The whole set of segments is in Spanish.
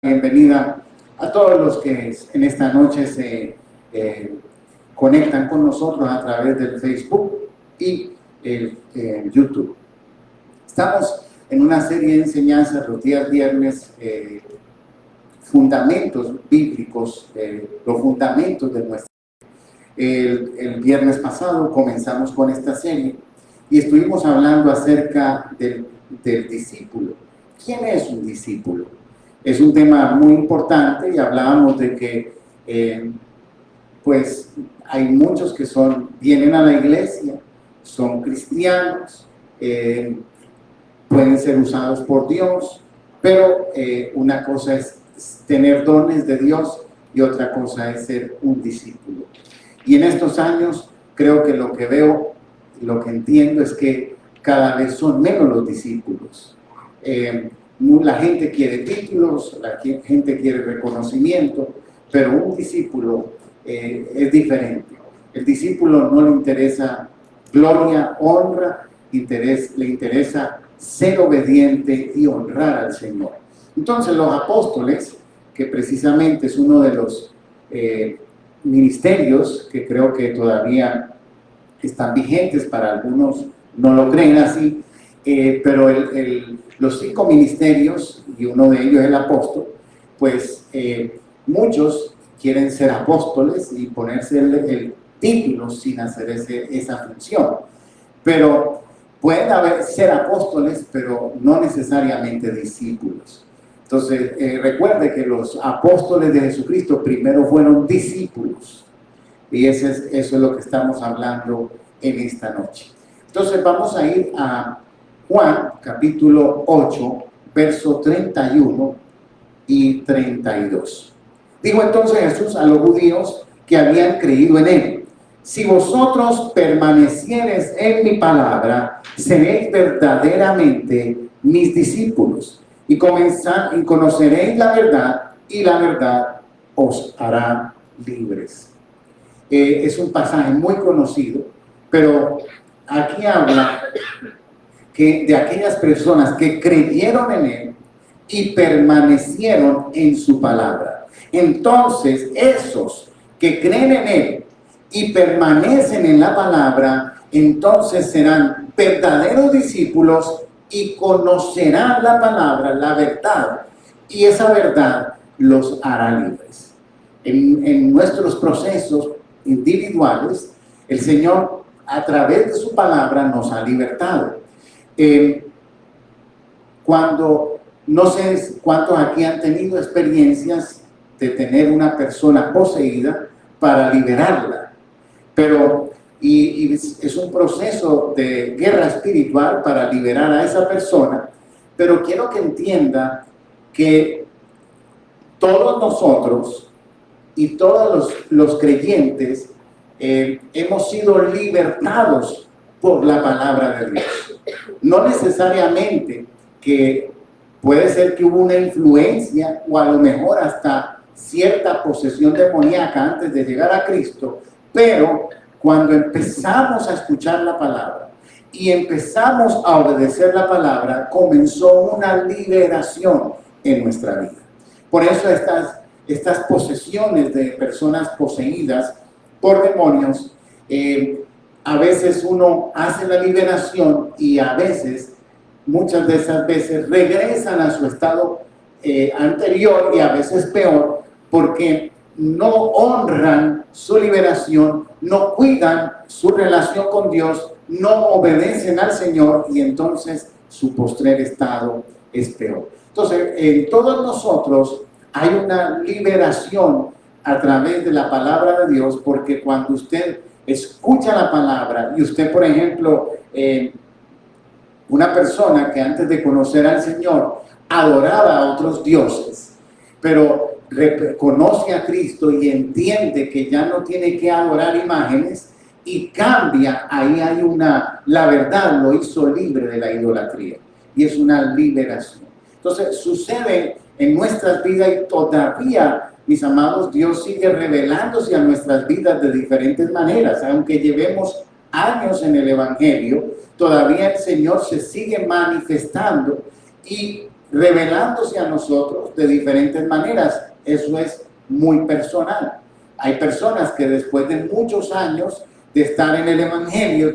Bienvenida a todos los que en esta noche se conectan con nosotros a través del Facebook y el YouTube. Estamos en una serie de enseñanzas los días viernes, fundamentos bíblicos, los fundamentos de nuestra vida. El viernes pasado comenzamos con esta serie y estuvimos hablando acerca del discípulo. ¿Quién es un discípulo? Es un tema muy importante y hablábamos de que pues hay muchos que vienen a la iglesia, son cristianos, pueden ser usados por Dios, pero una cosa es tener dones de Dios y otra cosa es ser un discípulo. Y en estos años creo que lo que veo, lo que entiendo es que cada vez son menos los discípulos. La gente quiere títulos, la gente quiere reconocimiento, pero un discípulo es diferente. El discípulo no le interesa gloria, honra, le interesa ser obediente y honrar al Señor. Entonces los apóstoles, que precisamente es uno de los ministerios que creo que todavía están vigentes, para algunos no lo creen así, pero los 5 ministerios, y uno de ellos es el apóstol, pues muchos quieren ser apóstoles y ponerse el título sin hacer esa función. Pero pueden ser apóstoles, pero no necesariamente discípulos. Entonces, recuerde que los apóstoles de Jesucristo primero fueron discípulos. Y eso es lo que estamos hablando en esta noche. Entonces, vamos a ir a Juan, capítulo 8, verso 31 y 32. Dijo entonces Jesús a los judíos que habían creído en él: si vosotros permaneciereis en mi palabra, seréis verdaderamente mis discípulos, y conoceréis la verdad, y la verdad os hará libres. Es un pasaje muy conocido, pero aquí habla de aquellas personas que creyeron en él y permanecieron en su palabra. Entonces, esos que creen en él y permanecen en la palabra, entonces serán verdaderos discípulos y conocerán la palabra, la verdad, y esa verdad los hará libres. En nuestros procesos individuales, el Señor, a través de su palabra, nos ha libertado. Cuando, no sé cuántos aquí han tenido experiencias de tener una persona poseída para liberarla, pero y es un proceso de guerra espiritual para liberar a esa persona, pero quiero que entienda que todos nosotros y todos los creyentes hemos sido libertados por la palabra de Dios. No necesariamente que puede ser que hubo una influencia o a lo mejor hasta cierta posesión demoníaca antes de llegar a Cristo, pero cuando empezamos a escuchar la palabra y empezamos a obedecer la palabra, comenzó una liberación en nuestra vida. Por eso estas posesiones de personas poseídas por demonios, a veces uno hace la liberación y a veces, muchas de esas veces, regresan a su estado anterior y a veces peor, porque no honran su liberación, no cuidan su relación con Dios, no obedecen al Señor y entonces su postrer estado es peor. Entonces, en todos nosotros hay una liberación a través de la palabra de Dios, porque cuando usted escucha la palabra y usted, por ejemplo, una persona que antes de conocer al Señor adoraba a otros dioses, pero reconoce a Cristo y entiende que ya no tiene que adorar imágenes y cambia, ahí hay la verdad lo hizo libre de la idolatría y es una liberación. Entonces sucede en nuestras vidas y todavía, mis amados, Dios sigue revelándose a nuestras vidas de diferentes maneras. Aunque llevemos años en el Evangelio, todavía el Señor se sigue manifestando y revelándose a nosotros de diferentes maneras. Eso es muy personal. Hay personas que después de muchos años de estar en el Evangelio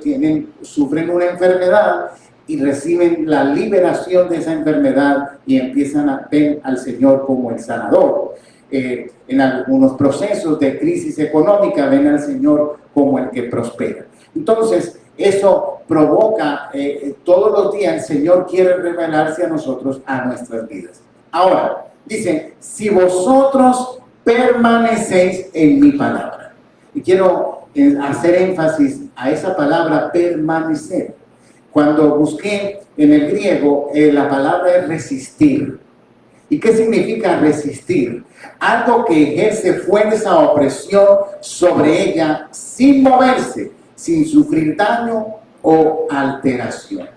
sufren una enfermedad y reciben la liberación de esa enfermedad y empiezan a ver al Señor como el sanador. En algunos procesos de crisis económica ven al Señor como el que prospera. Entonces, eso provoca, todos los días el Señor quiere revelarse a nosotros, a nuestras vidas. Ahora, dice, si vosotros permanecéis en mi palabra. Y quiero hacer énfasis a esa palabra permanecer. Cuando busqué en el griego, la palabra es resistir. ¿Y qué significa resistir? Algo que ejerce fuerza o presión sobre ella sin moverse, sin sufrir daño o alteración.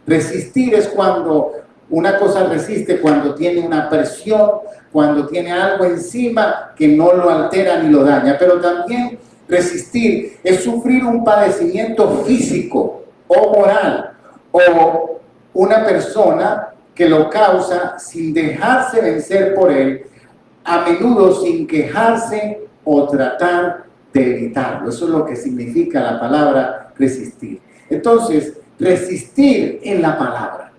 Resistir es cuando una cosa resiste, cuando tiene una presión, cuando tiene algo encima que no lo altera ni lo daña. Pero también resistir es sufrir un padecimiento físico o moral, o una persona que lo causa sin dejarse vencer por él, a menudo sin quejarse o tratar de evitarlo. Eso es lo que significa la palabra resistir. Entonces, resistir en la palabra.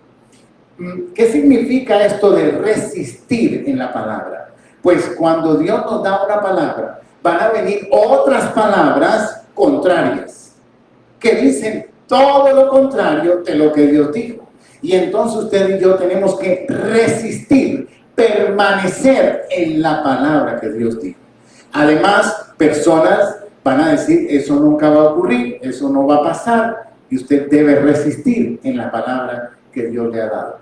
¿Qué significa esto de resistir en la palabra? Pues cuando Dios nos da una palabra, van a venir otras palabras contrarias que dicen todo lo contrario de lo que Dios dijo. Y entonces usted y yo tenemos que resistir, permanecer en la palabra que Dios dijo. Además, personas van a decir, eso nunca va a ocurrir, eso no va a pasar, y usted debe resistir en la palabra que Dios le ha dado.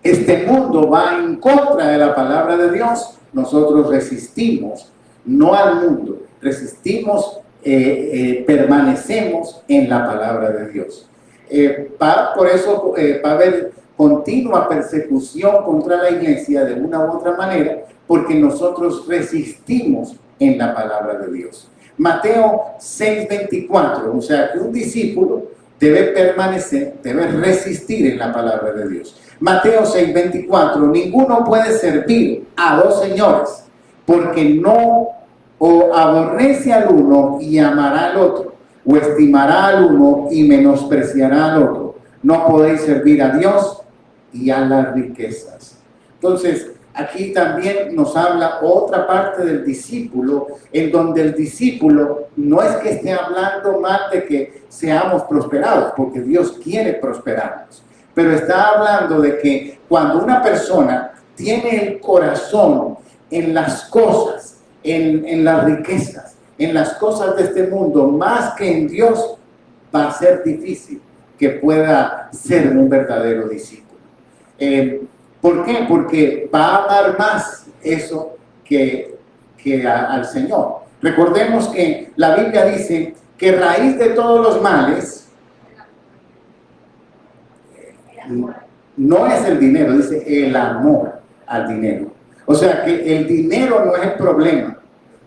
Este mundo va en contra de la palabra de Dios. Nosotros resistimos, no al mundo, resistimos, permanecemos en la palabra de Dios. Por eso va a haber continua persecución contra la iglesia de una u otra manera, porque nosotros resistimos en la palabra de Dios. Mateo 6:24, o sea que un discípulo debe permanecer, debe resistir en la palabra de Dios. Mateo 6:24, ninguno puede servir a dos señores, porque no o aborrece al uno y amará al otro, o estimará al uno y menospreciará al otro. No podéis servir a Dios y a las riquezas. Entonces, aquí también nos habla otra parte del discípulo, en donde el discípulo no es que esté hablando mal de que seamos prosperados, porque Dios quiere prosperarnos, pero está hablando de que cuando una persona tiene el corazón en las cosas, en las riquezas, en las cosas de este mundo, más que en Dios, va a ser difícil que pueda ser un verdadero discípulo. ¿Por qué? Porque va a amar más eso que al Señor. Recordemos que la Biblia dice que raíz de todos los males no es el dinero, dice el amor al dinero. O sea que el dinero no es el problema.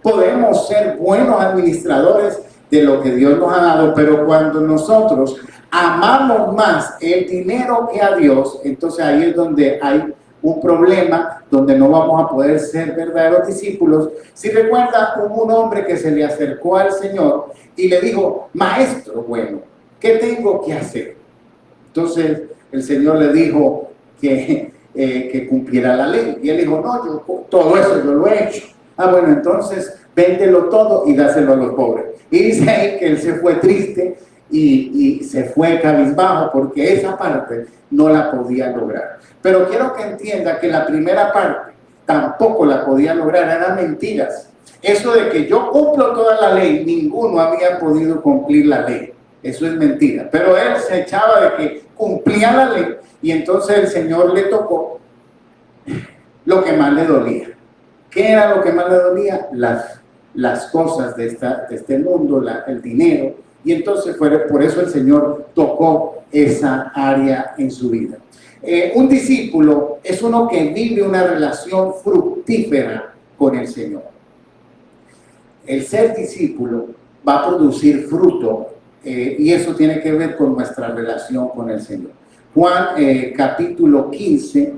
Podemos ser buenos administradores de lo que Dios nos ha dado, pero cuando nosotros amamos más el dinero que a Dios, entonces ahí es donde hay un problema, donde no vamos a poder ser verdaderos discípulos. Si recuerda, hubo un hombre que se le acercó al Señor y le dijo, maestro bueno, ¿qué tengo que hacer? Entonces el Señor le dijo que cumpliera la ley. Y él dijo, no, yo todo eso yo lo he hecho. Ah, bueno, entonces véndelo todo y dáselo a los pobres. Y dice ahí que él se fue triste y se fue cabizbajo porque esa parte no la podía lograr. Pero quiero que entienda que la primera parte tampoco la podía lograr, eran mentiras. Eso de que yo cumplo toda la ley, ninguno había podido cumplir la ley. Eso es mentira. Pero él se echaba de que cumplía la ley y entonces el Señor le tocó lo que más le dolía. ¿Qué era lo que más le dolía? Las cosas de este mundo, el dinero. Y entonces por eso el Señor tocó esa área en su vida. Un discípulo es uno que vive una relación fructífera con el Señor. El ser discípulo va a producir fruto y eso tiene que ver con nuestra relación con el Señor. Juan capítulo 15,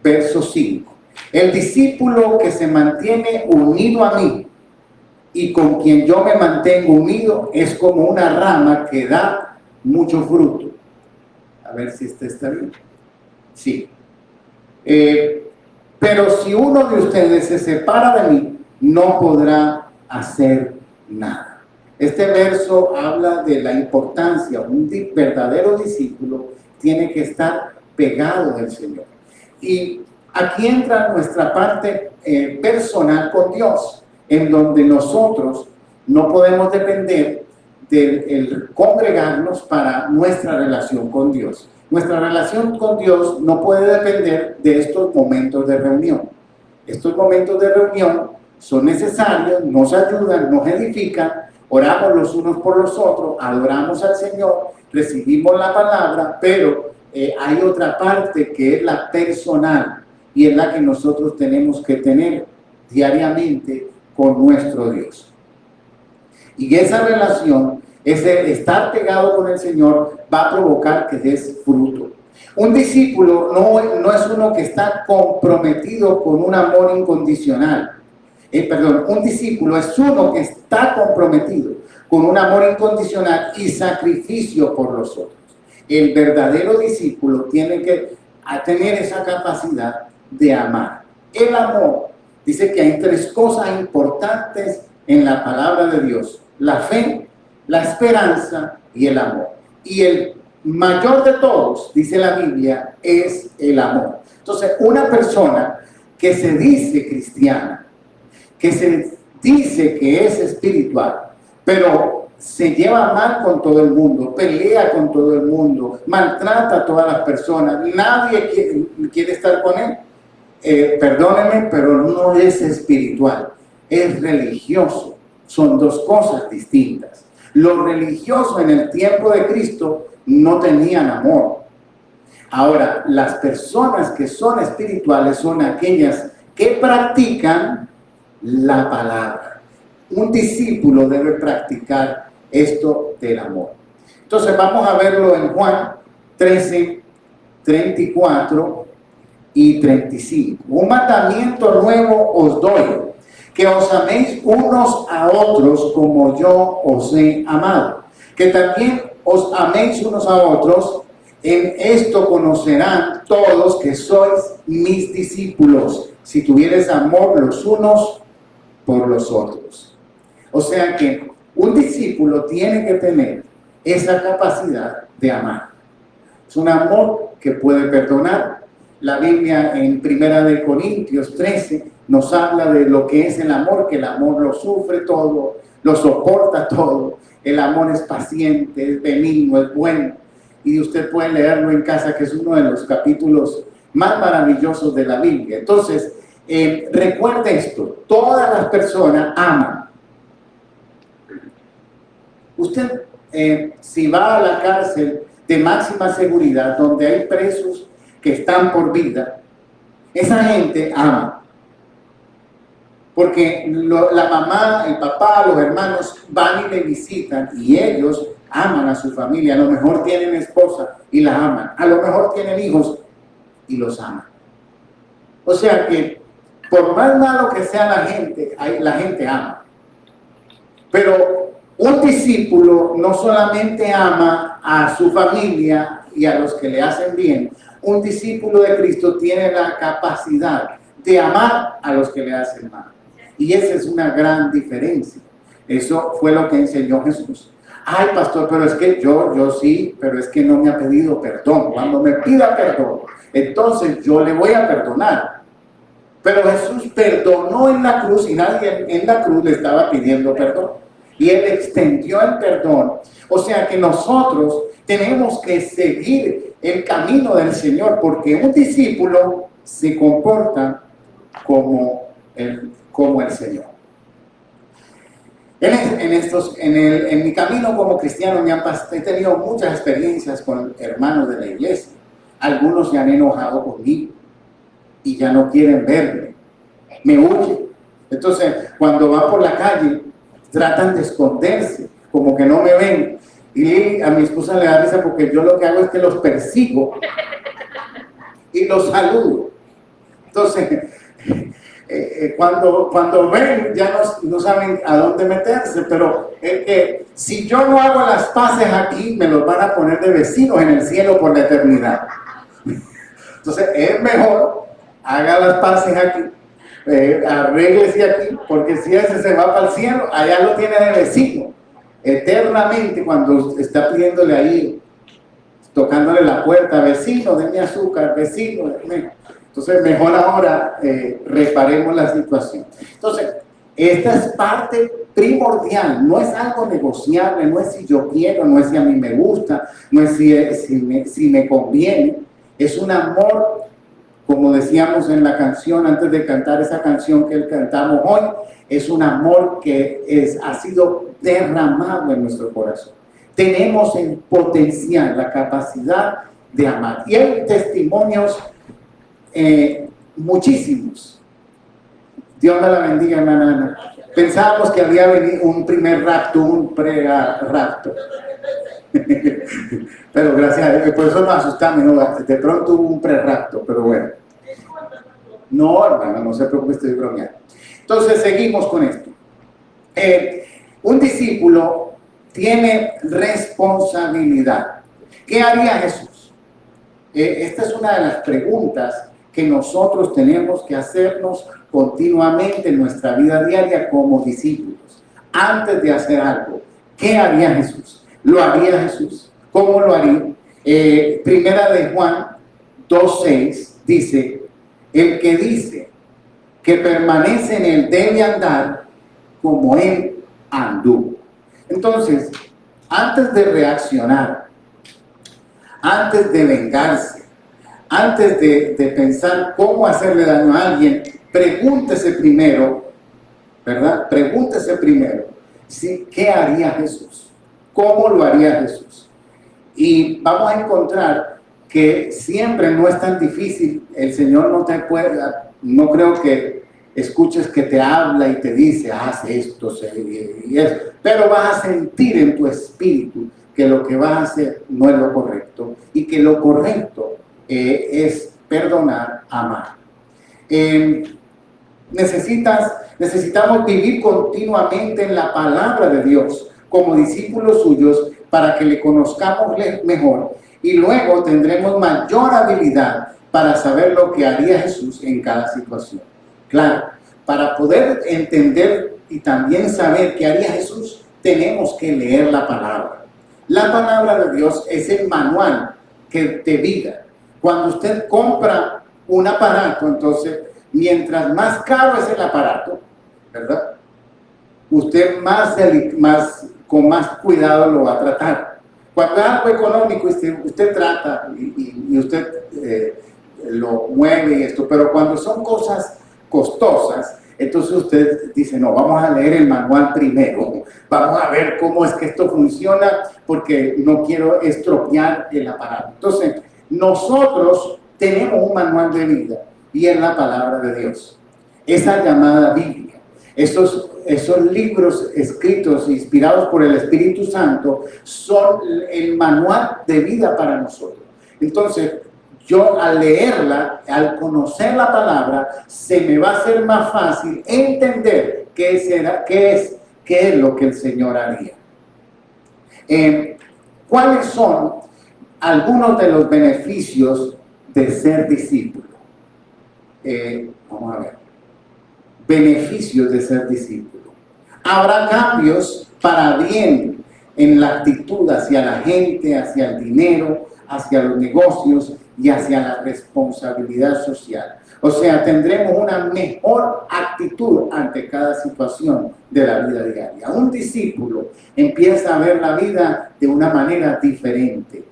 verso 5. El discípulo que se mantiene unido a mí y con quien yo me mantengo unido es como una rama que da mucho fruto. A ver si este está bien. Sí. Pero si uno de ustedes se separa de mí, no podrá hacer nada. Este verso habla de la importancia. Un verdadero discípulo tiene que estar pegado del Señor. Y aquí entra nuestra parte personal con Dios, en donde nosotros no podemos depender del congregarnos para nuestra relación con Dios. Nuestra relación con Dios no puede depender de estos momentos de reunión. Estos momentos de reunión son necesarios, nos ayudan, nos edifican, oramos los unos por los otros, adoramos al Señor, recibimos la palabra, pero hay otra parte que es la personal y es la que nosotros tenemos que tener diariamente con nuestro Dios. Y esa relación, ese estar pegado con el Señor, va a provocar que des fruto. Un discípulo no es uno que está comprometido con un amor incondicional. Un discípulo es uno que está comprometido con un amor incondicional y sacrificio por los otros. El verdadero discípulo tiene que tener esa capacidad de amar. El amor, dice que hay tres cosas importantes en la palabra de Dios: la fe, la esperanza y el amor. Y el mayor de todos, dice la Biblia, es el amor. Entonces, una persona que se dice cristiana, que se dice que es espiritual, pero se lleva mal con todo el mundo, pelea con todo el mundo, maltrata a todas las personas, nadie quiere estar con él. Perdónenme, pero no es espiritual, es religioso. Son dos cosas distintas. Los religiosos en el tiempo de Cristo no tenían amor. Ahora, las personas que son espirituales son aquellas que practican la palabra. Un discípulo debe practicar esto del amor. Entonces vamos a verlo en Juan 13, 34 y 35. Un mandamiento nuevo os doy, que os améis unos a otros como yo os he amado. Que también os améis unos a otros. En esto conocerán todos que sois mis discípulos, si tuviereis amor los unos por los otros. O sea que un discípulo tiene que tener esa capacidad de amar. Es un amor que puede perdonar. La Biblia en 1 Corintios 13 nos habla de lo que es el amor, que el amor lo sufre todo, lo soporta todo. El amor es paciente, es benigno, es bueno. Y usted puede leerlo en casa, que es uno de los capítulos más maravillosos de la Biblia. Entonces, recuerde esto: todas las personas aman. Usted, si va a la cárcel de máxima seguridad, donde hay presos que están por vida, esa gente ama. Porque la mamá, el papá, los hermanos van y le visitan y ellos aman a su familia. A lo mejor tienen esposa y la aman. A lo mejor tienen hijos y los aman. O sea que por más malo que sea la gente ama. Pero un discípulo no solamente ama a su familia y a los que le hacen bien. Un discípulo de Cristo tiene la capacidad de amar a los que le hacen mal. Y esa es una gran diferencia. Eso fue lo que enseñó Jesús. Ay, pastor, pero es que yo sí, pero es que no me ha pedido perdón. Cuando me pida perdón, entonces yo le voy a perdonar. Pero Jesús perdonó en la cruz y nadie en la cruz le estaba pidiendo perdón. Y Él extendió el perdón. O sea que nosotros tenemos que seguir el camino del Señor, porque un discípulo se comporta como el Señor. En mi camino como cristiano he tenido muchas experiencias con hermanos de la iglesia. Algunos se han enojado conmigo y ya no quieren verme, me huyen. Entonces, cuando van por la calle, tratan de esconderse, como que no me ven. Y a mi esposa le da risa porque yo lo que hago es que los persigo y los saludo. Entonces, cuando ven ya no saben a dónde meterse, pero si yo no hago las paces aquí, me los van a poner de vecinos en el cielo por la eternidad. Entonces es mejor haga las paces aquí, arréglese aquí, porque si ese se va para el cielo, allá lo tiene de vecino eternamente, cuando está pidiéndole ahí, tocándole la puerta, vecino, denme azúcar, vecino, denme. Entonces, mejor ahora reparemos la situación. Entonces, esta es parte primordial, no es algo negociable, no es si yo quiero, no es si a mí me gusta, no es si me conviene, es un amor, como decíamos en la canción, antes de cantar esa canción que cantamos hoy, es un amor que ha sido derramado en nuestro corazón. Tenemos el potencial, la capacidad de amar. Y hay testimonios muchísimos. Dios me la bendiga, hermana Ana. Pensábamos que había venido un primer rapto, un pre-rapto. Pero gracias a Dios, por eso nos asustamos, ¿no? De pronto hubo un pre-rapto, pero bueno. No, hermana, no se preocupe, estoy bromeando. Entonces, seguimos con esto. Un discípulo tiene responsabilidad. ¿Qué haría Jesús? Esta es una de las preguntas que nosotros tenemos que hacernos continuamente en nuestra vida diaria como discípulos. Antes de hacer algo, ¿qué haría Jesús? ¿Lo haría Jesús? ¿Cómo lo haría? Primera de Juan 2:6 dice, el que dice que permanece en él debe andar como él anduvo. Entonces, antes de reaccionar, antes de vengarse, antes de pensar cómo hacerle daño a alguien, pregúntese primero, ¿verdad? Pregúntese primero, ¿sí? ¿Qué haría Jesús? ¿Cómo lo haría Jesús? Y vamos a encontrar que siempre no es tan difícil. El Señor no te puede, no creo que escuches que te habla y te dice, haz esto, y eso, pero vas a sentir en tu espíritu que lo que vas a hacer no es lo correcto y que lo correcto es perdonar, amar. Necesitamos vivir continuamente en la palabra de Dios como discípulos suyos para que le conozcamos mejor y luego tendremos mayor habilidad para saber lo que haría Jesús en cada situación. Claro, para poder entender y también saber qué haría Jesús, tenemos que leer la palabra. La palabra de Dios es el manual de vida. Cuando usted compra un aparato, entonces, mientras más caro es el aparato, ¿verdad? Usted con más cuidado lo va a tratar. Cuando es algo económico, usted trata y usted lo mueve y esto, pero cuando son cosas costosas, entonces usted dice, no, vamos a leer el manual primero, vamos a ver cómo es que esto funciona, porque no quiero estropear el aparato. Entonces, nosotros tenemos un manual de vida y es la palabra de Dios, esa llamada Biblia. Esos libros escritos, inspirados por el Espíritu Santo, son el manual de vida para nosotros. Entonces, yo al leerla, al conocer la palabra, se me va a hacer más fácil entender qué es lo que el Señor haría. ¿Cuáles son algunos de los beneficios de ser discípulo? Vamos a ver. Beneficios de ser discípulo. Habrá cambios para bien en la actitud hacia la gente, hacia el dinero, hacia los negocios y hacia la responsabilidad social. O sea, tendremos una mejor actitud ante cada situación de la vida diaria. Un discípulo empieza a ver la vida de una manera diferente.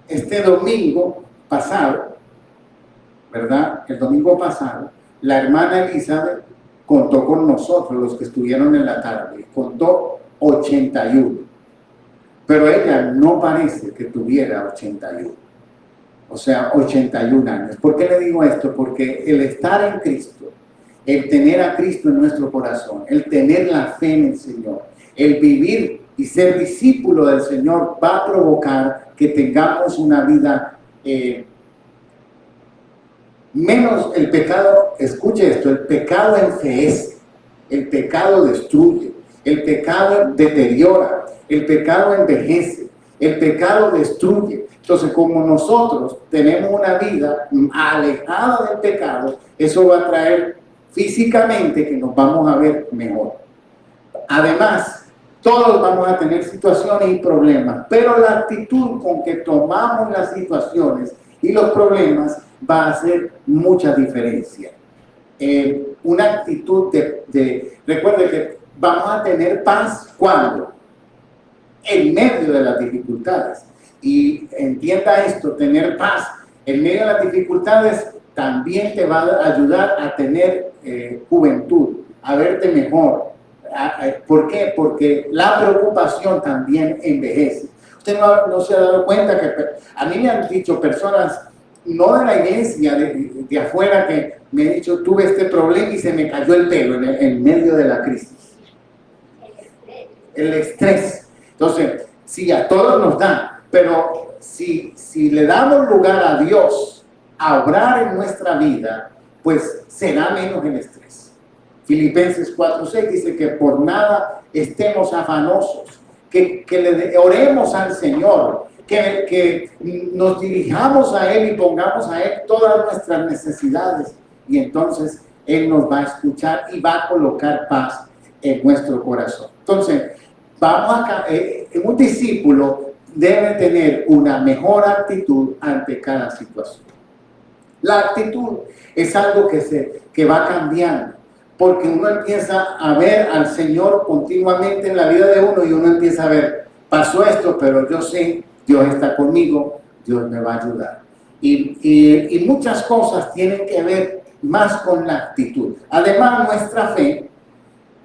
Este domingo pasado, ¿verdad? El domingo pasado, la hermana Elizabeth contó con nosotros, los que estuvieron en la tarde, contó 81. Pero ella no parece que tuviera 81. O sea, 81 años. ¿Por qué le digo esto? Porque el estar en Cristo, el tener a Cristo en nuestro corazón, el tener la fe en el Señor, El vivir y ser discípulo del Señor va a provocar que tengamos una vida menos el pecado. Escuche esto: el pecado envejece, el pecado destruye, el pecado deteriora, el pecado envejece, el pecado destruye. Entonces, como nosotros tenemos una vida alejada del pecado, eso va a traer físicamente que nos vamos a ver mejor. Además, todos vamos a tener situaciones y problemas, pero la actitud con que tomamos las situaciones y los problemas va a hacer mucha diferencia. Una actitud recuerde que vamos a tener paz cuando, en medio de las dificultades. Y entienda esto: tener paz en medio de las dificultades también te va a ayudar a tener juventud, a verte mejor. ¿Por qué? Porque la preocupación también envejece. Usted no se ha dado cuenta que a mí me han dicho personas, no de la iglesia, de afuera, que me han dicho: tuve este problema y se me cayó el pelo en medio de la crisis. El estrés. Entonces, sí, a todos nos da, pero si le damos lugar a Dios a obrar en nuestra vida, pues será menos el estrés. Filipenses 4:6 dice que por nada estemos afanosos, que le oremos al Señor, que nos dirijamos a Él y pongamos a Él todas nuestras necesidades, y entonces Él nos va a escuchar y va a colocar paz en nuestro corazón. Entonces, un discípulo debe tener una mejor actitud ante cada situación. La actitud es algo que va cambiando, porque uno empieza a ver al Señor continuamente en la vida de uno, y uno empieza a ver: pasó esto, pero yo sé, Dios está conmigo, Dios me va a ayudar. Y muchas cosas tienen que ver más con la actitud. Además, nuestra fe,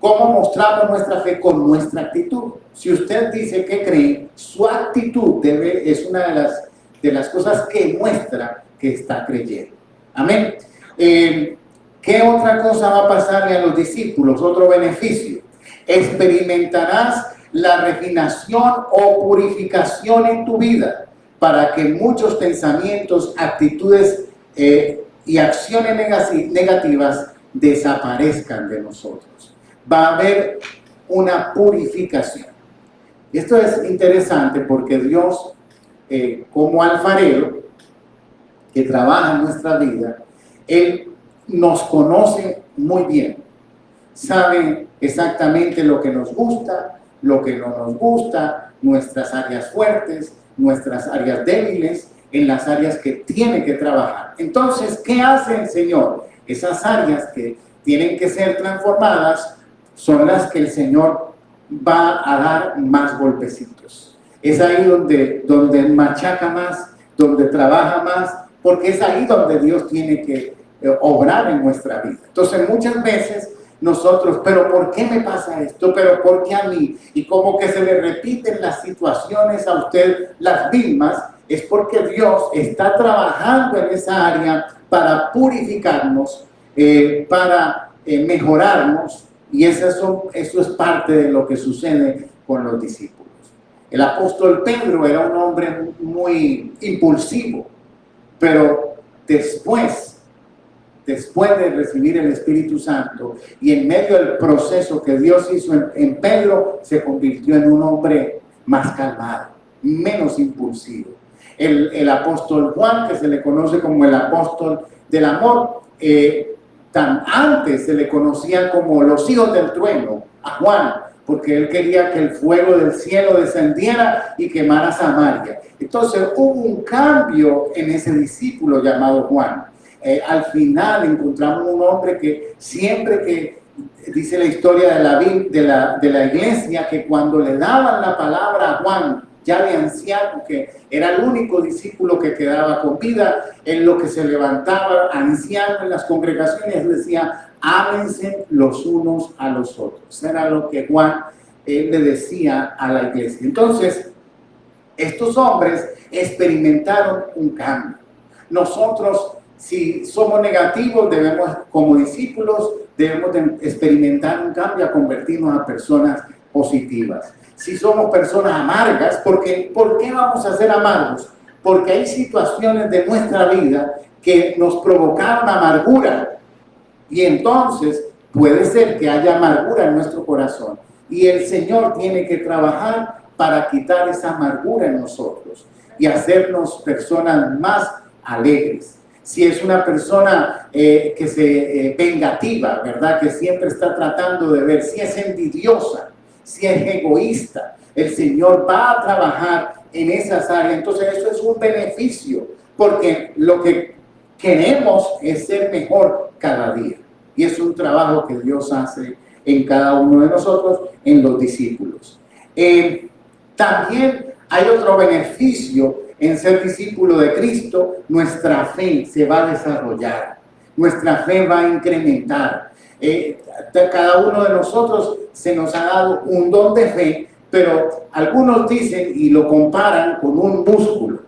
¿cómo mostramos nuestra fe? Con nuestra actitud. Si usted dice que cree, su actitud es una de las cosas que muestra que está creyendo. Amén. ¿Qué otra cosa va a pasarle a los discípulos? Otro beneficio: experimentarás la refinación o purificación en tu vida, para que muchos pensamientos, actitudes y acciones negativas desaparezcan de nosotros. Va a haber una purificación. Esto es interesante porque Dios, como alfarero que trabaja en nuestra vida, Él nos conoce muy bien. Sabe exactamente lo que nos gusta, lo que no nos gusta, nuestras áreas fuertes, nuestras áreas débiles, en las áreas que tiene que trabajar. Entonces, ¿qué hace el Señor? Esas áreas que tienen que ser transformadas son las que el Señor va a dar más golpecitos. Es ahí donde machaca más, donde trabaja más, porque es ahí donde Dios tiene que obrar en nuestra vida. Entonces, muchas veces nosotros: ¿pero por qué me pasa esto? ¿Pero por qué a mí? Y como que se le repiten las situaciones a usted las mismas. Es porque Dios está trabajando en esa área para purificarnos, para mejorarnos, y eso es parte de lo que sucede con los discípulos. El apóstol Pedro era un hombre muy impulsivo, pero después de recibir el Espíritu Santo y en medio del proceso que Dios hizo en Pedro, se convirtió en un hombre más calmado, menos impulsivo. El apóstol Juan, que se le conoce como el apóstol del amor, antes se le conocía como los hijos del trueno a Juan, porque él quería que el fuego del cielo descendiera y quemara Samaria. Entonces hubo un cambio en ese discípulo llamado Juan. Al final encontramos un hombre que siempre que dice la historia de la iglesia, que cuando le daban la palabra a Juan, ya de anciano, que era el único discípulo que quedaba con vida, en lo que se levantaba anciano en las congregaciones, decía: ámense los unos a los otros. Era lo que Juan le decía a la iglesia. Entonces, estos hombres experimentaron un cambio. Nosotros, si somos negativos, como discípulos, debemos de experimentar un cambio a convertirnos a personas positivas. Si somos personas amargas, ¿por qué vamos a ser amargos? Porque hay situaciones de nuestra vida que nos provocaron amargura. Y entonces puede ser que haya amargura en nuestro corazón. Y el Señor tiene que trabajar para quitar esa amargura en nosotros y hacernos personas más alegres. Si es una persona vengativa, ¿verdad? Que siempre está tratando de ver, si es envidiosa, si es egoísta, el Señor va a trabajar en esas áreas. Entonces eso es un beneficio, porque lo que queremos es ser mejor cada día. Y es un trabajo que Dios hace en cada uno de nosotros, en los discípulos. También hay otro beneficio en ser discípulo de Cristo. Nuestra fe se va a desarrollar, nuestra fe va a incrementar. Cada uno de nosotros se nos ha dado un don de fe, pero algunos dicen y lo comparan con un músculo.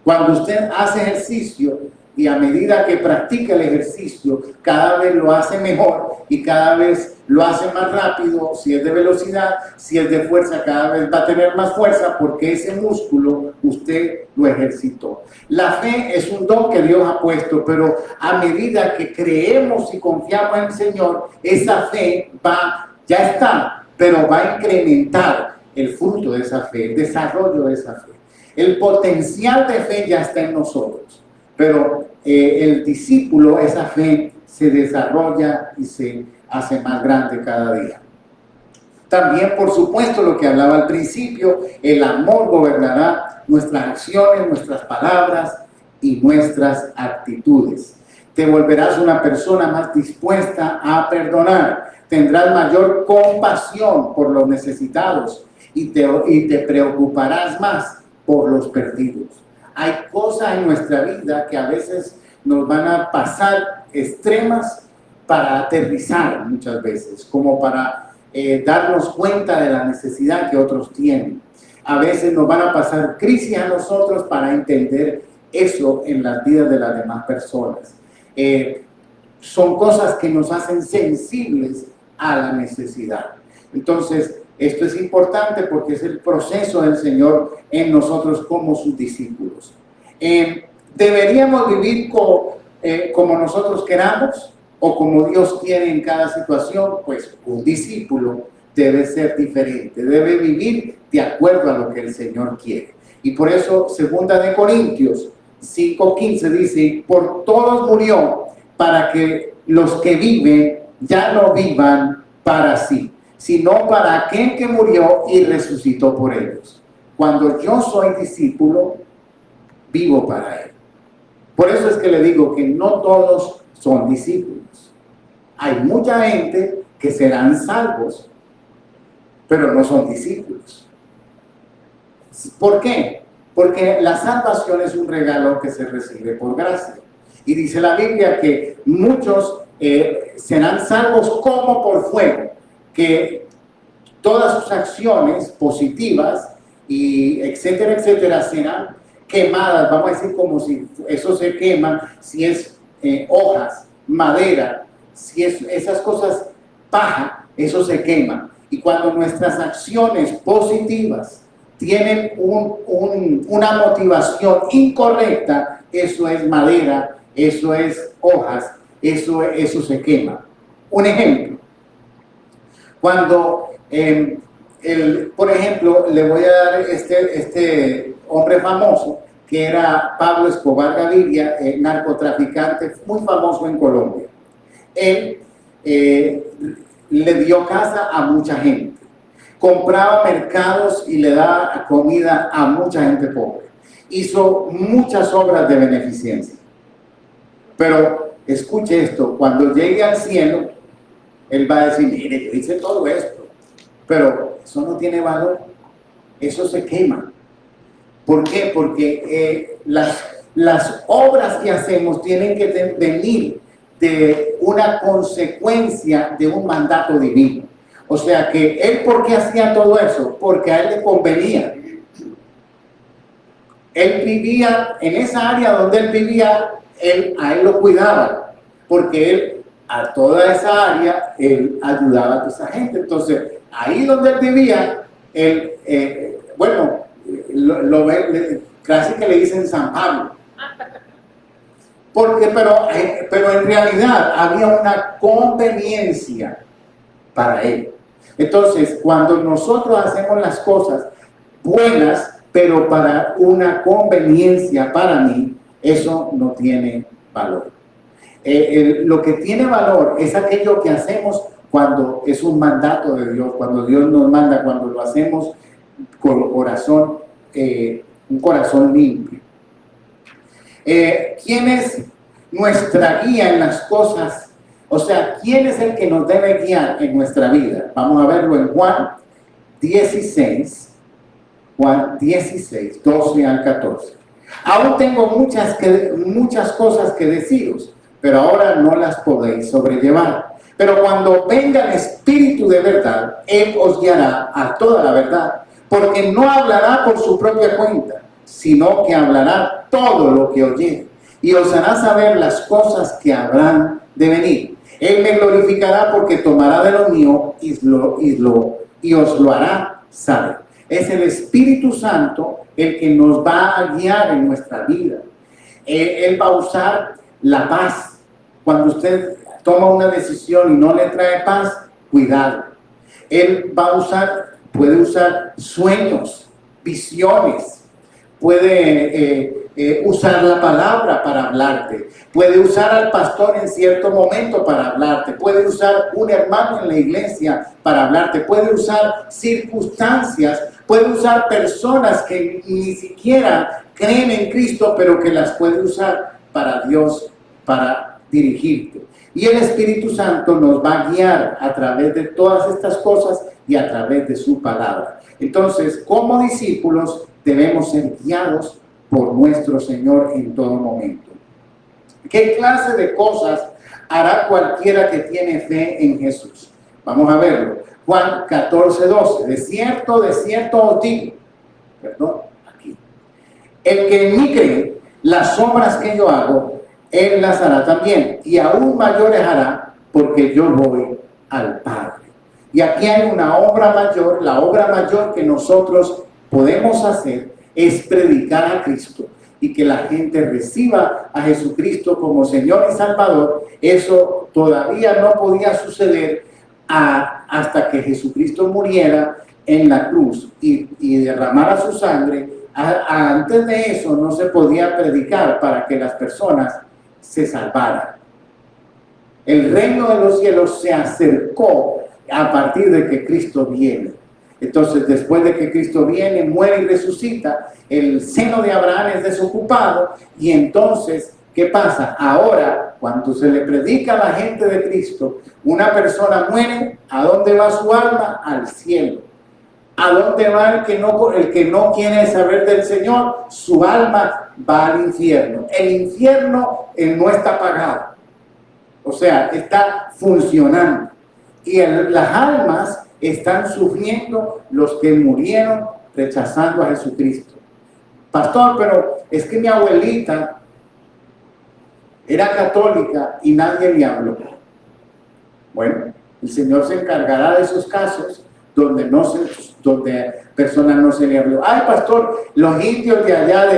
Cuando usted hace ejercicio y a medida que practica el ejercicio, cada vez lo hace mejor y cada vez lo hace más rápido. Si es de velocidad, si es de fuerza, cada vez va a tener más fuerza porque ese músculo usted lo ejercitó. La fe es un don que Dios ha puesto, pero a medida que creemos y confiamos en el Señor, esa fe ya está, pero va a incrementar el fruto de esa fe, el desarrollo de esa fe. El potencial de fe ya está en nosotros, pero el discípulo, esa fe se desarrolla y se hace más grande cada día. También, por supuesto, lo que hablaba al principio, el amor gobernará nuestras acciones, nuestras palabras y nuestras actitudes. Te volverás una persona más dispuesta a perdonar, tendrás mayor compasión por los necesitados y te preocuparás más por los perdidos. Hay cosas en nuestra vida que a veces nos van a pasar extremas para aterrizar muchas veces, como para darnos cuenta de la necesidad que otros tienen. A veces nos van a pasar crisis a nosotros para entender eso en las vidas de las demás personas. Son cosas que nos hacen sensibles a la necesidad. Entonces, esto es importante porque es el proceso del Señor en nosotros como sus discípulos. ¿Deberíamos vivir como nosotros queramos o como Dios quiere en cada situación? Pues un discípulo debe ser diferente, debe vivir de acuerdo a lo que el Señor quiere. Y por eso, 2 Corintios 5:15 dice: por todos murió, para que los que viven ya no vivan para sí, sino para aquel que murió y resucitó por ellos. Cuando yo soy discípulo, vivo para Él. Por eso es que le digo que no todos son discípulos. Hay mucha gente que serán salvos, pero no son discípulos. ¿Por qué? Porque la salvación es un regalo que se recibe por gracia. Y dice la Biblia que muchos serán salvos como por fuego, que todas sus acciones positivas y etcétera, etcétera, serán quemadas. Vamos a decir como si eso se quema, si es hojas, madera, si es esas cosas, paja, eso se quema. Y cuando nuestras acciones positivas tienen una motivación incorrecta, eso es madera, eso es hojas, eso se quema. Un ejemplo, cuando por ejemplo, le voy a dar este hombre famoso que era Pablo Escobar Gaviria, narcotraficante muy famoso en Colombia. Él le dio casa a mucha gente, compraba mercados y le daba comida a mucha gente pobre, hizo muchas obras de beneficencia. Pero escuche esto, cuando llegue al cielo, él va a decir: mire, yo hice todo esto, pero eso no tiene valor, eso se quema. ¿Por qué? Porque las obras que hacemos tienen que venir de una consecuencia de un mandato divino. O sea que él, ¿por qué hacía todo eso? Porque a él le convenía. Él vivía en esa área donde él vivía, a él lo cuidaba, porque él, a toda esa área, él ayudaba a esa gente. Entonces, ahí donde él vivía, casi que le dicen San Pablo. Pero en realidad había una conveniencia para él. Entonces, cuando nosotros hacemos las cosas buenas, pero para una conveniencia para mí, eso no tiene valor. Lo que tiene valor es aquello que hacemos cuando es un mandato de Dios, cuando Dios nos manda, cuando lo hacemos con corazón, un corazón limpio. ¿Quién es nuestra guía en las cosas? O sea, ¿quién es el que nos debe guiar en nuestra vida? Vamos a verlo en Juan 16, 12 al 14. Aún tengo muchas cosas que deciros, pero ahora no las podéis sobrellevar. Pero cuando venga el Espíritu de verdad, Él os guiará a toda la verdad, porque no hablará por su propia cuenta, sino que hablará todo lo que oyere, y os hará saber las cosas que habrán de venir. Él me glorificará porque tomará de lo mío y os lo hará saber. Es el Espíritu Santo el que nos va a guiar en nuestra vida. Él va a usar la paz. Cuando usted toma una decisión y no le trae paz, cuidado. Él puede usar sueños, visiones, puede usar la palabra para hablarte, puede usar al pastor en cierto momento para hablarte, puede usar un hermano en la iglesia para hablarte, puede usar circunstancias, puede usar personas que ni siquiera creen en Cristo, pero que las puede usar para Dios, para dirigirte. Y el Espíritu Santo nos va a guiar a través de todas estas cosas y a través de su palabra. Entonces, como discípulos, debemos ser guiados por nuestro Señor en todo momento. ¿Qué clase de cosas hará cualquiera que tiene fe en Jesús? Vamos a verlo. Juan 14, 12. De cierto os digo, aquí. El que en mí cree, las obras que yo hago, Él las hará también, y aún mayores hará, porque yo voy al Padre. Y aquí hay una obra mayor. La obra mayor que nosotros podemos hacer es predicar a Cristo y que la gente reciba a Jesucristo como Señor y Salvador. Eso todavía no podía suceder hasta que Jesucristo muriera en la cruz y derramara su sangre. Antes de eso no se podía predicar para que las personas se salvaran. El reino de los cielos se acercó a partir de que Cristo viene. Entonces, después de que Cristo viene, muere y resucita, el seno de Abraham es desocupado. Y entonces, ¿qué pasa? Ahora, cuando se le predica a la gente de Cristo, una persona muere, ¿a dónde va su alma? Al cielo. ¿A dónde va el que no quiere saber del Señor? Su alma va al infierno. El infierno no está pagado. O sea, está funcionando. Y las almas están sufriendo los que murieron rechazando a Jesucristo. Pastor, pero es que mi abuelita era católica y nadie le habló. Bueno, el Señor se encargará de esos casos donde personas no se le habló. Ay, pastor, los indios de allá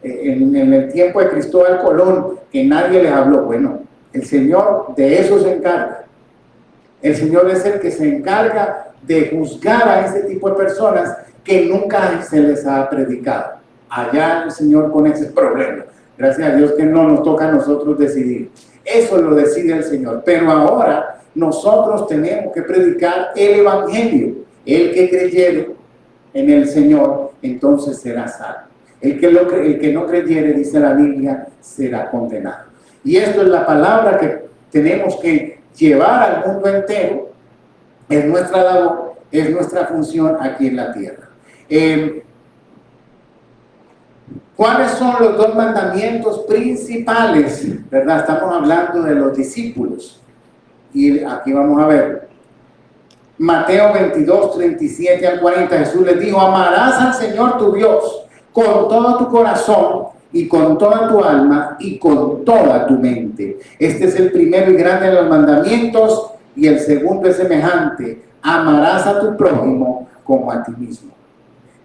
en el tiempo de Cristóbal Colón, que nadie les habló. Bueno, el Señor de eso se encarga. El Señor es el que se encarga de juzgar a ese tipo de personas que nunca se les ha predicado. Allá el Señor con ese problema. Gracias a Dios que no nos toca a nosotros decidir. Eso lo decide el Señor. Pero ahora nosotros tenemos que predicar el Evangelio. El que creyere en el Señor, entonces será salvo. El que no creyere, dice la Biblia, será condenado. Y esto es la palabra que tenemos que llevar al mundo entero. Es nuestra labor, es nuestra función aquí en la tierra. ¿Cuáles son los dos mandamientos principales? ¿Verdad? Estamos hablando de los discípulos. Y aquí vamos a ver. Mateo 22, 37 al 40. Jesús les dijo: amarás al Señor tu Dios con todo tu corazón y con toda tu alma y con toda tu mente. Este es el primero y grande de los mandamientos, y el segundo es semejante: amarás a tu prójimo como a ti mismo.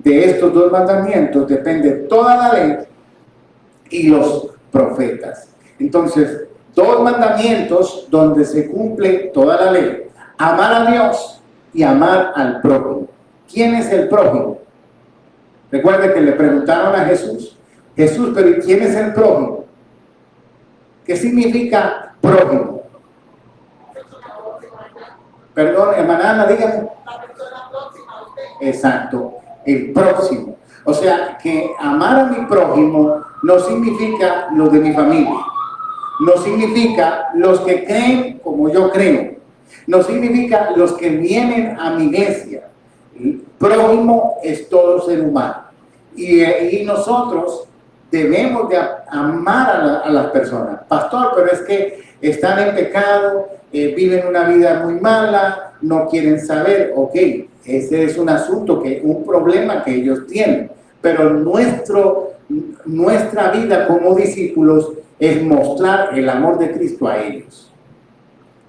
De estos dos mandamientos depende toda la ley y los profetas. Entonces, dos mandamientos donde se cumple toda la ley: amar a Dios y amar al prójimo. ¿Quién es el prójimo? Recuerde que le preguntaron a Jesús, pero ¿y quién es el prójimo? ¿Qué significa prójimo? Perdón, hermana Ana, dígame. La persona próxima a usted. Exacto, el próximo. O sea, que amar a mi prójimo no significa los de mi familia, no significa los que creen como yo creo, no significa los que vienen a mi iglesia. El prójimo es todo ser humano, y nosotros debemos de amar a las personas. Pastor, pero es que están en pecado, viven una vida muy mala, no quieren saber. Ok, ese es un asunto, un problema que ellos tienen, pero nuestra vida como discípulos es mostrar el amor de Cristo a ellos.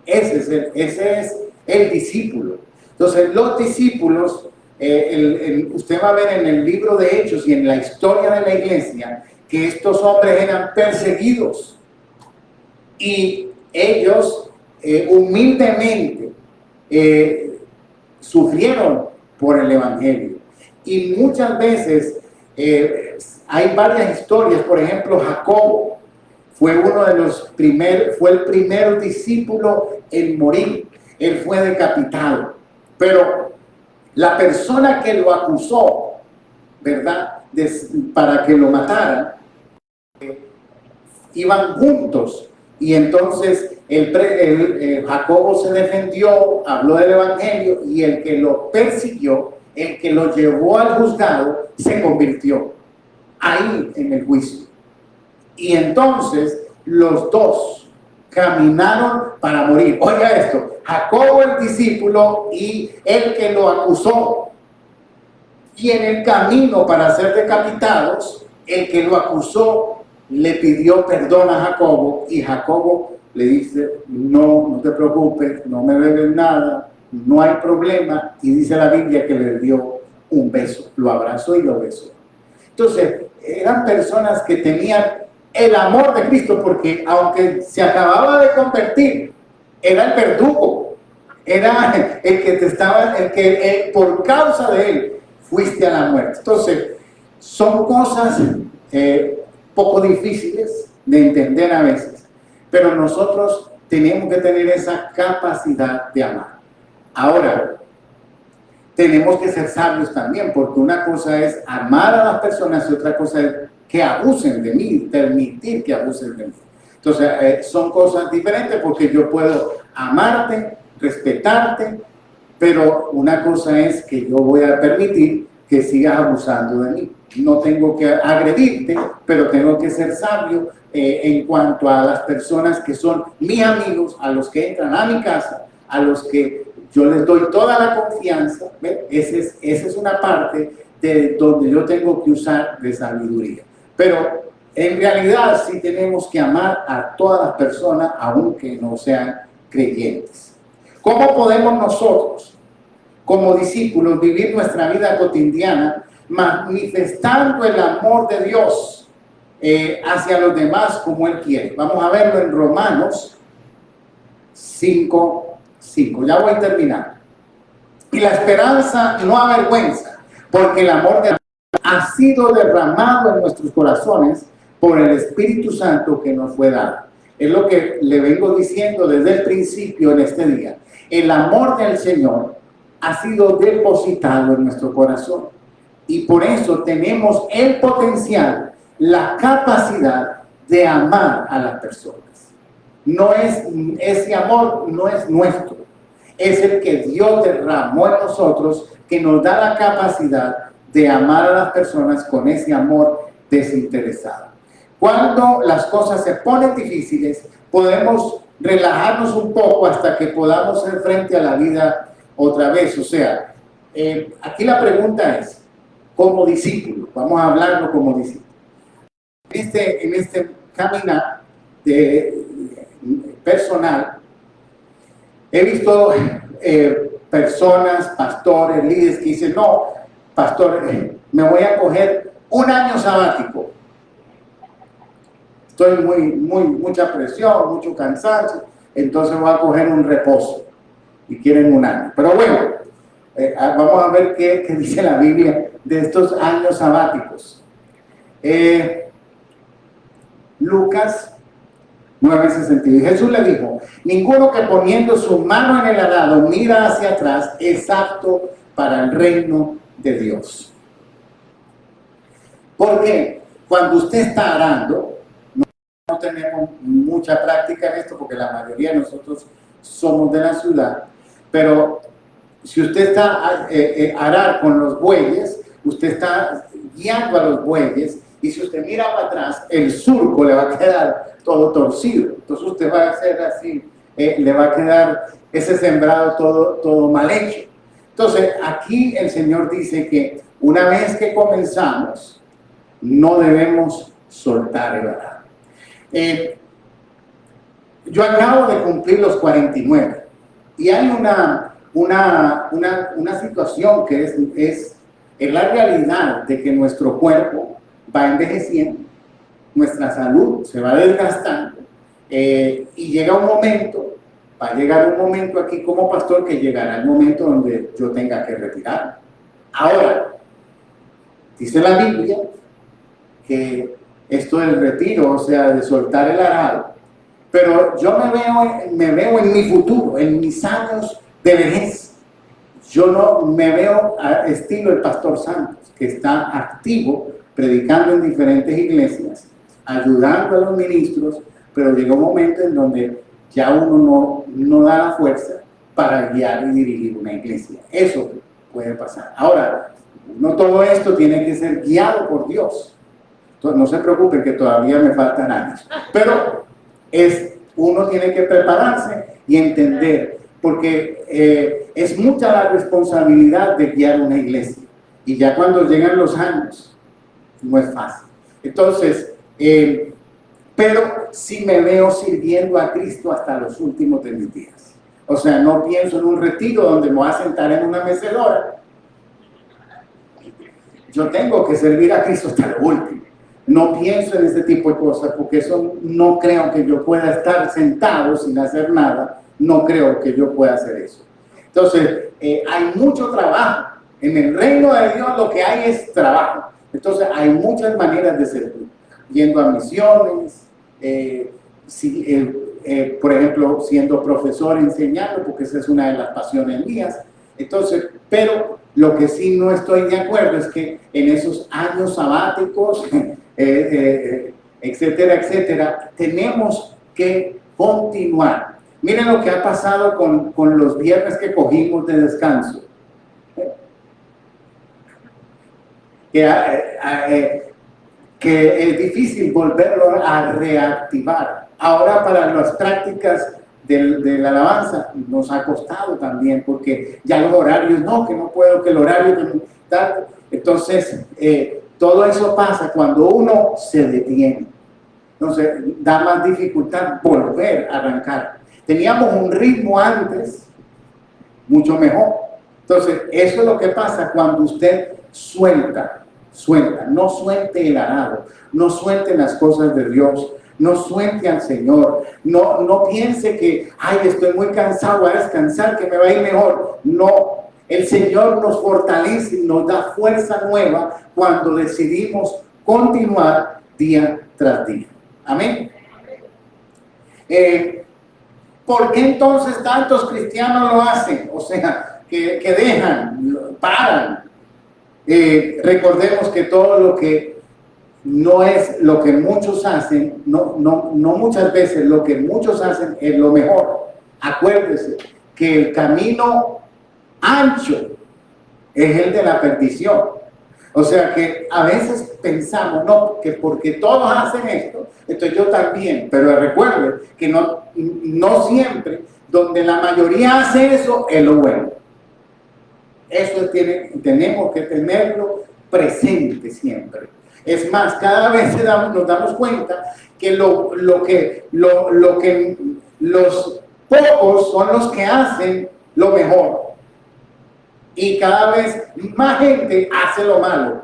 Ese es el discípulo. Entonces, los discípulos, usted va a ver en el libro de Hechos y en la historia de la iglesia que estos hombres eran perseguidos, y ellos humildemente sufrieron por el evangelio. Y muchas veces hay varias historias. Por ejemplo, Jacobo fue fue el primer discípulo en morir. Él fue decapitado, pero la persona que lo acusó, ¿verdad?, para que lo mataran, iban juntos. Y entonces Jacobo se defendió, habló del evangelio, y el que lo persiguió, el que lo llevó al juzgado, se convirtió ahí en el juicio. Y entonces los dos caminaron para morir. Oiga esto: Jacobo el discípulo y el que lo acusó. Y en el camino para ser decapitados, el que lo acusó le pidió perdón a Jacobo, y Jacobo le dice: no te preocupes, no me debes nada, no hay problema. Y dice la Biblia que le dio un beso, lo abrazó y lo besó. Entonces, eran personas que tenían el amor de Cristo, porque aunque se acababa de convertir, era el verdugo, era el que por causa de él fuiste a la muerte. Entonces, son cosas poco difíciles de entender a veces, pero nosotros tenemos que tener esa capacidad de amar. Ahora, tenemos que ser sabios también, porque una cosa es amar a las personas y otra cosa es que abusen de mí, permitir que abusen de mí. Entonces, son cosas diferentes, porque yo puedo amarte, respetarte, pero una cosa es que yo voy a permitir que sigas abusando de mí. No tengo que agredirte, pero tengo que ser sabio en cuanto a las personas que son mis amigos, a los que entran a mi casa, a los que yo les doy toda la confianza. Esa es una parte de donde yo tengo que usar de sabiduría. Pero en realidad sí tenemos que amar a todas las personas, aunque no sean creyentes. ¿Cómo podemos nosotros, como discípulos, vivir nuestra vida cotidiana manifestando el amor de Dios hacia los demás como Él quiere? Vamos a verlo en Romanos 5:5. Ya voy a terminar. Y la esperanza no avergüenza, porque el amor de Dios ha sido derramado en nuestros corazones por el Espíritu Santo que nos fue dado. Es lo que le vengo diciendo desde el principio en este día. El amor del Señor ha sido depositado en nuestro corazón, y por eso tenemos el potencial, la capacidad de amar a las personas. Ese amor no es nuestro, es el que Dios derramó en nosotros, que nos da la capacidad de amar a las personas con ese amor desinteresado. Cuando las cosas se ponen difíciles, podemos relajarnos un poco hasta que podamos hacer frente a la vida otra vez. O sea, aquí la pregunta es, como discípulo, vamos a hablarlo como discípulo, en este caminar personal, he visto personas, pastores, líderes que dicen, no, pastor, me voy a coger un año sabático. Estoy mucha presión, mucho cansancio, entonces voy a coger un reposo. Y quieren un año. Pero bueno, vamos a ver qué dice la Biblia de estos años sabáticos. Lucas 9:62. Jesús le dijo, ninguno que poniendo su mano en el arado mira hacia atrás es apto para el reino de Dios. Porque cuando usted está arando, no tenemos mucha práctica en esto porque la mayoría de nosotros somos de la ciudad, pero si usted está arar con los bueyes, usted está guiando a los bueyes, y si usted mira para atrás, el surco le va a quedar todo torcido. Entonces usted va a hacer así, le va a quedar ese sembrado todo mal hecho. Entonces aquí el Señor dice que una vez que comenzamos, no debemos soltar el arado. Yo acabo de cumplir los 49 y hay una situación que es la realidad de que nuestro cuerpo va envejeciendo, nuestra salud se va desgastando, y llega un momento, va a llegar un momento aquí como pastor que llegará el momento donde yo tenga que retirarme. Ahora, dice la Biblia que esto del retiro, o sea, de soltar el arado, pero yo me veo en mi futuro, en mis años de vejez. Yo no me veo a estilo el pastor Santos, que está activo, predicando en diferentes iglesias, ayudando a los ministros, pero llega un momento en donde ya uno no da la fuerza para guiar y dirigir una iglesia. Eso puede pasar. Ahora, no todo esto tiene que ser guiado por Dios. Entonces, no se preocupen que todavía me faltan años. Pero uno tiene que prepararse y entender, porque es mucha la responsabilidad de guiar una iglesia. Y ya cuando llegan los años, no es fácil. Entonces, pero sí me veo sirviendo a Cristo hasta los últimos de mis días. O sea, no pienso en un retiro donde me voy a sentar en una mecedora. Yo tengo que servir a Cristo hasta lo último. No pienso en ese tipo de cosas porque eso no creo que yo pueda estar sentado sin hacer nada. No creo que yo pueda hacer eso. Entonces, hay mucho trabajo. En el reino de Dios lo que hay es trabajo. Entonces, hay muchas maneras de servir. Yendo a misiones, por ejemplo, siendo profesor enseñando, porque esa es una de las pasiones mías. Entonces, pero lo que sí no estoy de acuerdo es que en esos años sabáticos, etcétera, etcétera, tenemos que continuar. Miren lo que ha pasado con los viernes que cogimos de descanso. Que es difícil volverlo a reactivar. Ahora para las prácticas de la alabanza nos ha costado también, porque ya los horarios, que no puedo, que el horario tal. Entonces, todo eso pasa cuando uno se detiene. Entonces, da más dificultad volver a arrancar. Teníamos un ritmo antes mucho mejor. Entonces, eso es lo que pasa cuando usted suelta, no suelte el arado, no suelte las cosas de Dios, no suelte al Señor, no piense que, estoy muy cansado, voy a descansar, que me va a ir mejor. No, el Señor nos fortalece, nos da fuerza nueva cuando decidimos continuar día tras día. Amén. ¿Por qué entonces tantos cristianos lo hacen? O sea, que dejan, paran. Recordemos que todo lo que no es lo que muchos hacen, no muchas veces lo que muchos hacen es lo mejor. Acuérdese que el camino ancho es el de la perdición. O sea que a veces pensamos, que porque todos hacen esto, entonces yo también. Pero recuerde que no siempre, donde la mayoría hace eso, es lo bueno. Eso tenemos que tenerlo presente siempre. Es más, cada vez nos damos cuenta que lo que los pocos son los que hacen lo mejor. Y cada vez más gente hace lo malo.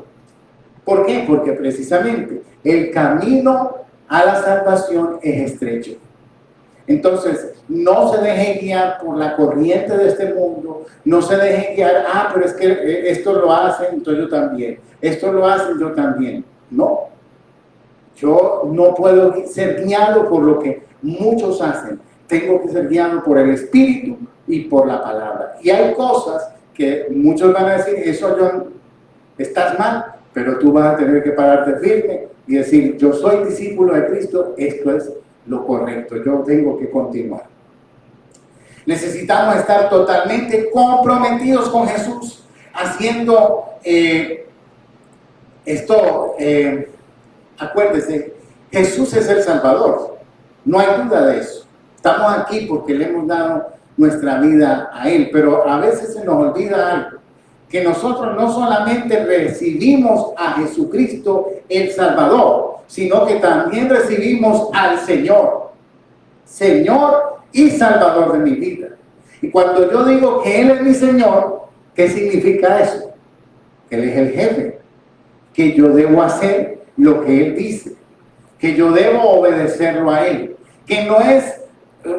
¿Por qué? Porque precisamente el camino a la salvación es estrecho. Entonces, no se deje guiar por la corriente de este mundo, no se deje guiar, pero es que esto lo hacen, entonces yo también, esto lo hacen, yo también. No, yo no puedo ser guiado por lo que muchos hacen, tengo que ser guiado por el Espíritu y por la palabra. Y hay cosas que muchos van a decir, eso yo, estás mal, pero tú vas a tener que pararte firme y decir, yo soy discípulo de Cristo, esto es lo correcto, yo tengo que continuar. Necesitamos estar totalmente comprometidos con Jesús, haciendo esto. Acuérdese, Jesús es el Salvador, no hay duda de eso. Estamos aquí porque le hemos dado nuestra vida a Él, pero a veces se nos olvida algo, que nosotros no solamente recibimos a Jesucristo el Salvador, sino que también recibimos al Señor y Salvador de mi vida. Y cuando yo digo que Él es mi Señor, ¿qué significa eso? Que Él es el jefe, que yo debo hacer lo que Él dice, que yo debo obedecerlo a Él, que no es,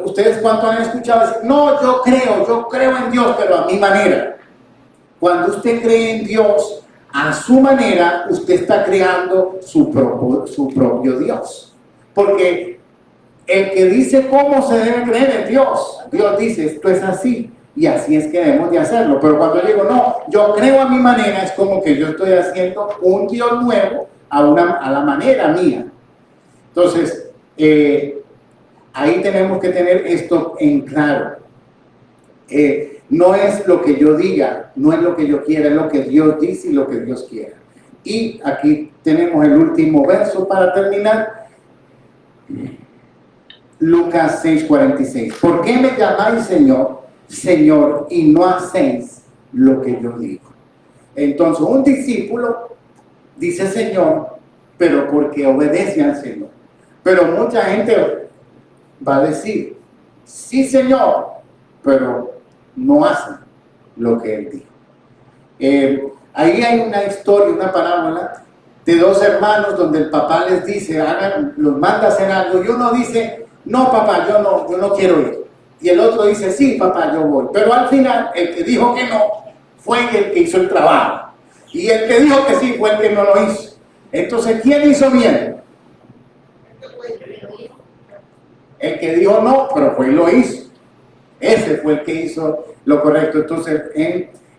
ustedes cuánto han escuchado decir, no, yo creo en Dios, pero a mi manera. Cuando usted cree en Dios a su manera, usted está creando su propio Dios. Porque el que dice cómo se debe creer es Dios. Dios dice, esto es así, y así es que debemos de hacerlo. Pero cuando yo digo, no, yo creo a mi manera, es como que yo estoy haciendo un Dios nuevo a la manera mía. Entonces, ahí tenemos que tener esto en claro. No es lo que yo diga, no es lo que yo quiera, es lo que Dios dice y lo que Dios quiera. Y aquí tenemos el último verso para terminar. Lucas 6:46. ¿Por qué me llamáis Señor, Señor, y no hacéis lo que yo digo? Entonces, un discípulo dice Señor, pero porque obedece al Señor. Pero mucha gente va a decir, sí Señor, pero no hacen lo que Él dijo. Ahí hay una historia, una parábola de dos hermanos donde el papá les dice, los manda a hacer algo, y uno dice, no papá, yo no quiero ir. Y el otro dice, sí papá, yo voy. Pero al final, el que dijo que no, fue el que hizo el trabajo. Y el que dijo que sí, fue el que no lo hizo. Entonces, ¿quién hizo bien? El que dijo no, pero fue y lo hizo. Ese fue el que hizo lo correcto. Entonces,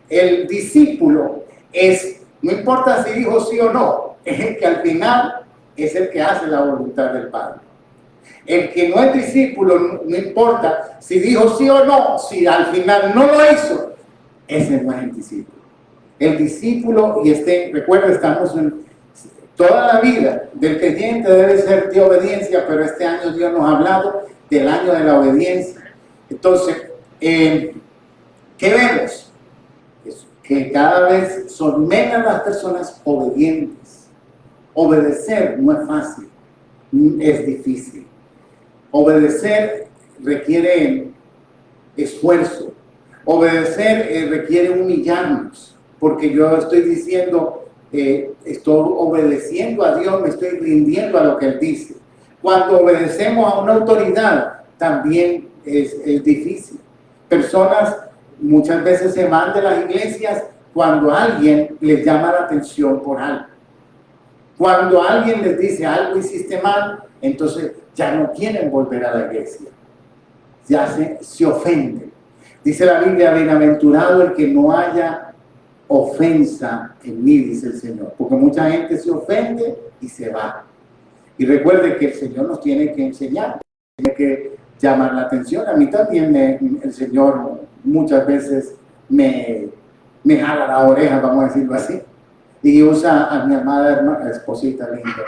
el discípulo no importa si dijo sí o no, es el que al final es el que hace la voluntad del Padre. El que no es discípulo, no importa si dijo sí o no, si al final no lo hizo, ese no es el discípulo. El discípulo, recuerda, estamos en toda la vida del creyente debe ser de obediencia, pero este año Dios nos ha hablado del año de la obediencia. Entonces, ¿qué vemos? Que cada vez son menos las personas obedientes. Obedecer no es fácil, es difícil. Obedecer requiere esfuerzo. Obedecer requiere humillarnos, porque yo estoy diciendo, estoy obedeciendo a Dios, me estoy rindiendo a lo que Él dice. Cuando obedecemos a una autoridad, también es difícil. Personas muchas veces se van de las iglesias cuando alguien les llama la atención por algo. Cuando alguien les dice algo hiciste mal, entonces ya no quieren volver a la iglesia. Ya se ofenden. Dice la Biblia, bienaventurado el que no haya ofensa en mí, dice el Señor. Porque mucha gente se ofende y se va. Y recuerde que el Señor nos tiene que enseñar, tiene que llamar la atención. A mí también el Señor muchas veces me jala la oreja, vamos a decirlo así. Y usa a mi amada esposita linda.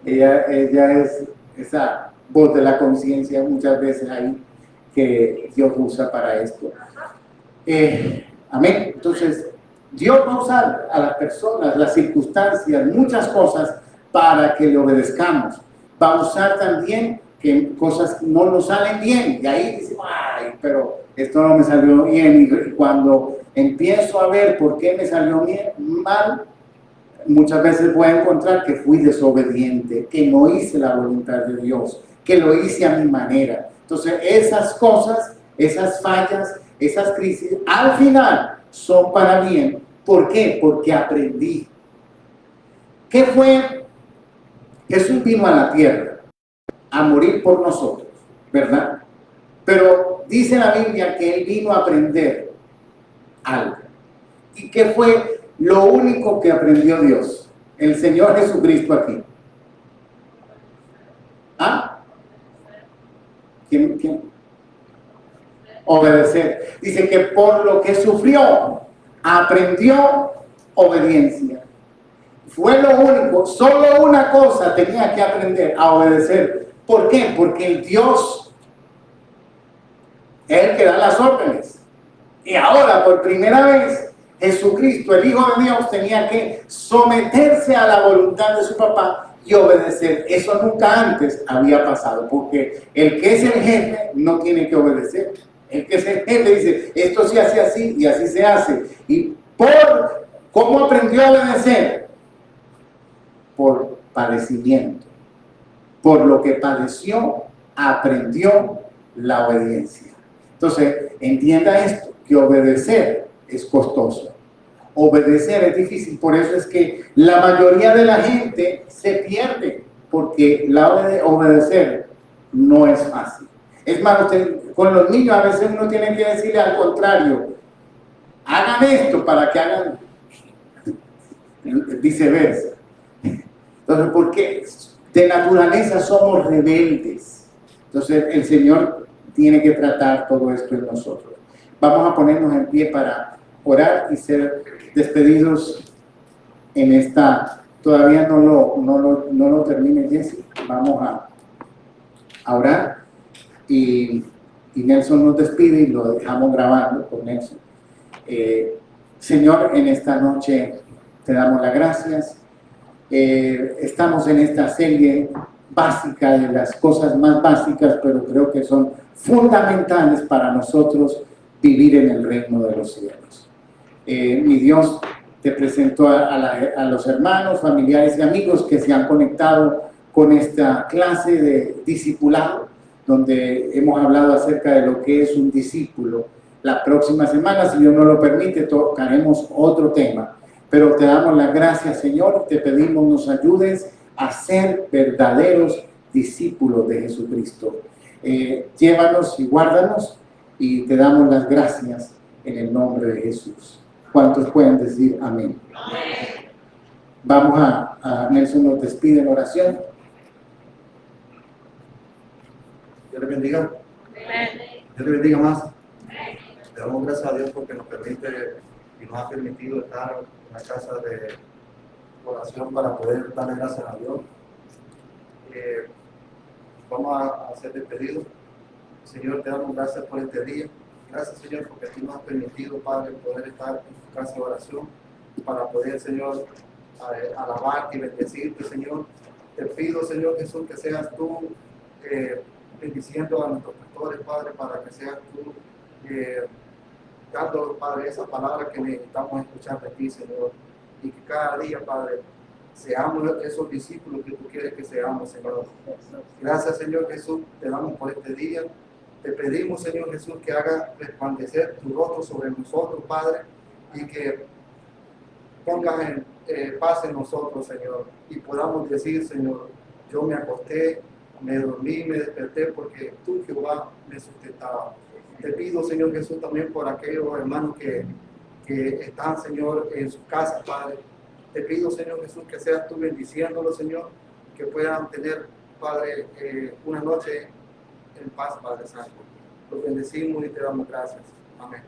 Ella es esa voz de la conciencia muchas veces ahí que Dios usa para esto. Amén. Entonces, Dios va a usar a las personas, las circunstancias, muchas cosas para que le obedezcamos. Va a usar también que cosas no nos salen bien. Y ahí decimos, ay, pero esto no me salió bien. Y cuando empiezo a ver por qué me salió bien, mal, muchas veces voy a encontrar que fui desobediente, que no hice la voluntad de Dios, que lo hice a mi manera. Entonces, esas cosas, esas fallas, esas crisis, al final son para bien. ¿Por qué? Porque aprendí. ¿Qué fue? Jesús vino a la tierra a morir por nosotros, ¿verdad? Pero dice la Biblia que Él vino a aprender algo. ¿Y qué fue lo único que aprendió Dios? El Señor Jesucristo aquí. ¿Ah? ¿Quién? Obedecer. Dice que por lo que sufrió, aprendió obediencia. Fue lo único, solo una cosa tenía que aprender, a obedecer. ¿Por qué? Porque el Dios es el que da las órdenes. Y ahora, por primera vez, Jesucristo, el Hijo de Dios, tenía que someterse a la voluntad de su papá y obedecer. Eso nunca antes había pasado, porque el que es el jefe no tiene que obedecer. El que es el jefe dice, esto se hace así y así se hace. ¿Y por cómo aprendió a obedecer? Por padecimiento. Por lo que padeció, aprendió la obediencia. Entonces, entienda esto, que obedecer es costoso. Obedecer es difícil, por eso es que la mayoría de la gente se pierde, porque obedecer no es fácil. Es más, con los niños a veces uno tiene que decirle al contrario, hagan esto para que hagan viceversa. Entonces, porque de naturaleza somos rebeldes. Entonces, el Señor tiene que tratar todo esto en nosotros. Vamos a ponernos en pie para orar y ser despedidos en esta. Todavía no lo termine, Jesse. Vamos a orar y Nelson nos despide y lo dejamos grabando con Nelson. Señor, en esta noche te damos las gracias. Estamos en esta serie básica de las cosas más básicas, pero creo que son fundamentales para nosotros vivir en el reino de los cielos. Mi Dios, te presento a los hermanos, familiares y amigos que se han conectado con esta clase de discipulado, donde hemos hablado acerca de lo que es un discípulo. La próxima semana, si Dios nos lo permite, tocaremos otro tema. Pero te damos las gracias, Señor, te pedimos nos ayudes a ser verdaderos discípulos de Jesucristo. Llévanos y guárdanos y te damos las gracias en el nombre de Jesús. ¿Cuántos pueden decir amén? Amén. Vamos a Nelson nos despide en oración. Dios le bendiga. Amén. Dios le bendiga más. Amén. Le damos gracias a Dios porque nos permite y nos ha permitido estar en la casa de oración para poder darle gracias a Dios. Vamos a hacer despedidos. Señor, te damos gracias por este día. Gracias, Señor, porque tú nos has permitido, Padre, poder estar en tu casa de oración para poder, Señor, alabarte y bendecirte, Señor. Te pido, Señor Jesús, que seas tú bendiciendo a nuestros pastores, Padre, para que seas tú dando, Padre, esa palabra que necesitamos escuchar de ti, Señor. Y que cada día, Padre, seamos esos discípulos que tú quieres que seamos, Señor. Gracias, Señor Jesús, te damos por este día. Te pedimos, Señor Jesús, que haga resplandecer tu rostro sobre nosotros, Padre, y que pongas paz en nosotros, Señor, y podamos decir, Señor, yo me acosté, me dormí, me desperté porque tú, Jehová, me sustentaba. Te pido, Señor Jesús, también por aquellos hermanos que están, Señor, en sus casas, Padre. Te pido, Señor Jesús, que seas tú bendiciéndolos, Señor, que puedan tener, Padre, una noche en paz, Padre Santo. Los bendecimos y te damos gracias. Amén.